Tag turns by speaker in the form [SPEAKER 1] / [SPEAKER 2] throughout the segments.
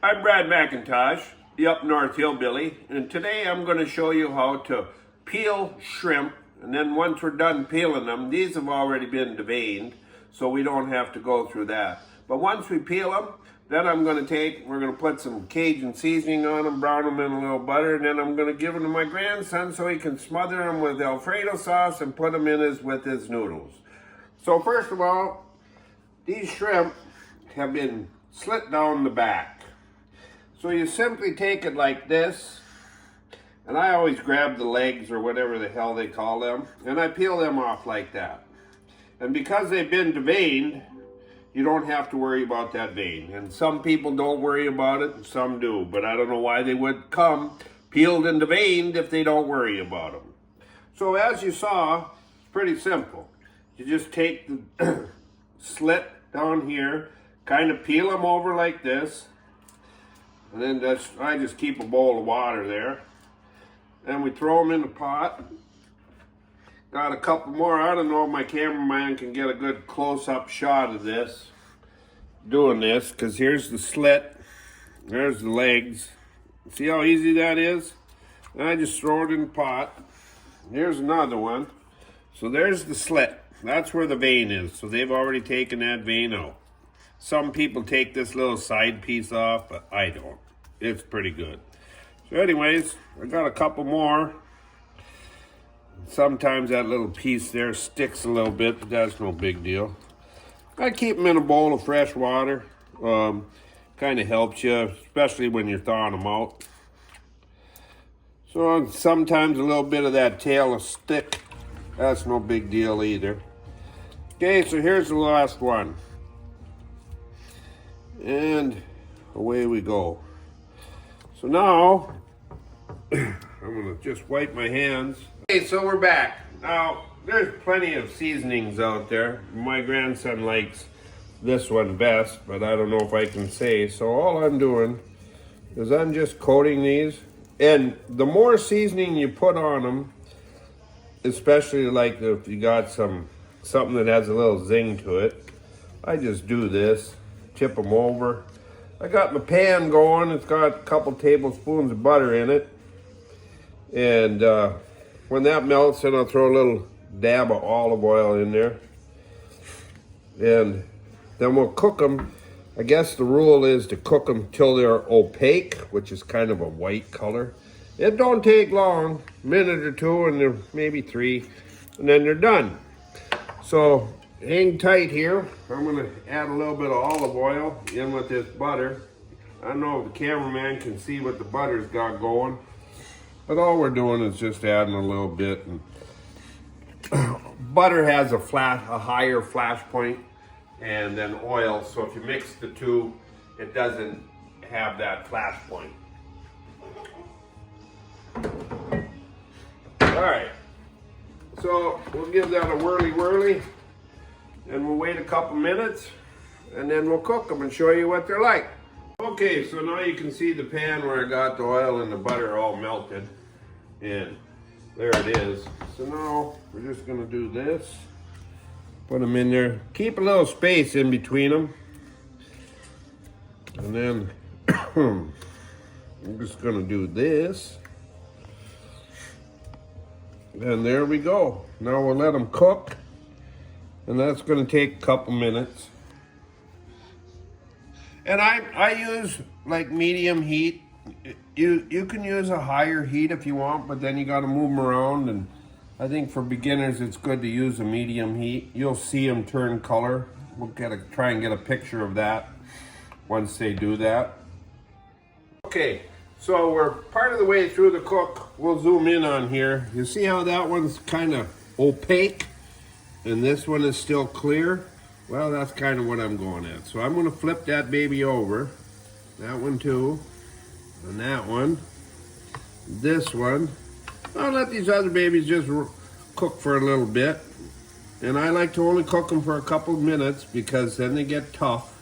[SPEAKER 1] I'm Brad McIntosh, the Up North Hillbilly, and today I'm going to show you how to peel shrimp. And then once we're done peeling them, these have already been deveined, so we don't have to go through that. But once we peel them, then we're going to put some Cajun seasoning on them, brown them in a little butter, and then I'm going to give them to my grandson so he can smother them with Alfredo sauce and put them in with his noodles. So first of all, these shrimp have been slit down the back. So you simply take it like this, and I always grab the legs or whatever the hell they call them, and I peel them off like that. And because they've been deveined, you don't have to worry about that vein. And some people don't worry about it, and some do, but I don't know why they would come peeled and deveined if they don't worry about them. So as you saw, it's pretty simple. You just take the slit down here, kind of peel them over like this, and then I just keep a bowl of water there. And we throw them in the pot. Got a couple more. I don't know if my cameraman can get a good close-up shot of this, doing this, because here's the slit. There's the legs. See how easy that is? And I just throw it in the pot. Here's another one. So there's the slit. That's where the vein is. So they've already taken that vein out. Some people take this little side piece off, but I don't. It's pretty good. So anyways, I got a couple more. Sometimes that little piece there sticks a little bit, but that's no big deal. I keep them in a bowl of fresh water. Kind of helps you, especially when you're thawing them out. So sometimes a little bit of that tail will stick. That's no big deal either. Okay, so here's the last one. And away we go. So now, I'm gonna just wipe my hands. Okay, so we're back. Now, there's plenty of seasonings out there. My grandson likes this one best, but I don't know if I can say. So all I'm doing is I'm just coating these. And the more seasoning you put on them, especially like if you got something that has a little zing to it, I just do this. Tip them over. I got my pan going. It's got a couple tablespoons of butter in it. And when that melts, then I'll throw a little dab of olive oil in there. And then we'll cook them. I guess the rule is to cook them till they're opaque, which is kind of a white color. It don't take long, a minute or two, and they're maybe 3, and then they're done. So hang tight here. I'm gonna add a little bit of olive oil in with this butter. I don't know if the cameraman can see what the butter's got going, but all we're doing is just adding a little bit. And butter has a higher flash point, and then oil. So if you mix the two, it doesn't have that flash point. All right. So we'll give that a whirly. And we'll wait a couple minutes, and then we'll cook them and show you what they're like. Okay, so now you can see the pan where I got the oil and the butter all melted. And there it is. So now we're just gonna do this. Put them in there. Keep a little space in between them. And then I'm just gonna do this. And there we go. Now we'll let them cook. And that's going to take a couple minutes. And I use like medium heat. You can use a higher heat if you want, but then you got to move them around. And I think for beginners, it's good to use a medium heat. You'll see them turn color. We'll try and get a picture of that once they do that. Okay, so we're part of the way through the cook. We'll zoom in on here. You see how that one's kind of opaque? And this one is still clear. Well, that's kind of what I'm going at. So I'm going to flip that baby over. That one too. And that one. This one. I'll let these other babies just cook for a little bit. And I like to only cook them for a couple of minutes because then they get tough.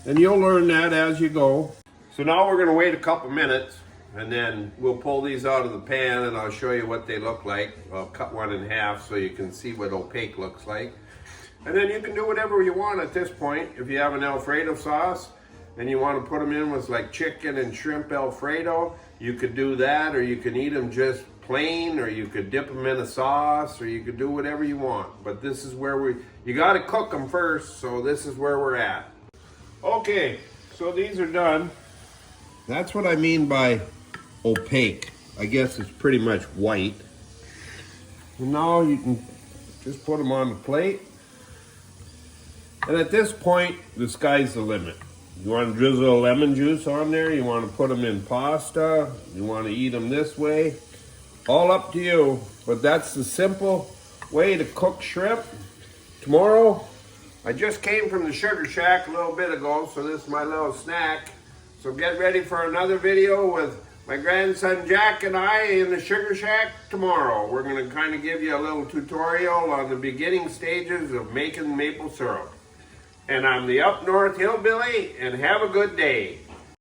[SPEAKER 1] And you'll learn that as you go. So now we're going to wait a couple minutes. And then we'll pull these out of the pan and I'll show you what they look like. I'll cut one in half so you can see what opaque looks like. And then you can do whatever you want at this point. If you have an Alfredo sauce, and you want to put them in with like chicken and shrimp Alfredo, you could do that, or you can eat them just plain, or you could dip them in a sauce, or you could do whatever you want. But this is where you got to cook them first, so this is where we're at. Okay, so these are done. That's what I mean by opaque. I guess it's pretty much white. And now you can just put them on the plate. And at this point, the sky's the limit. You want to drizzle lemon juice on there, you want to put them in pasta, you want to eat them this way. All up to you, but that's the simple way to cook shrimp. Tomorrow, I just came from the Sugar Shack a little bit ago, so this is my little snack. So get ready for another video with my grandson Jack and I in the Sugar Shack tomorrow. We're going to kind of give you a little tutorial on the beginning stages of making maple syrup. And I'm the Up North Hillbilly, and have a good day.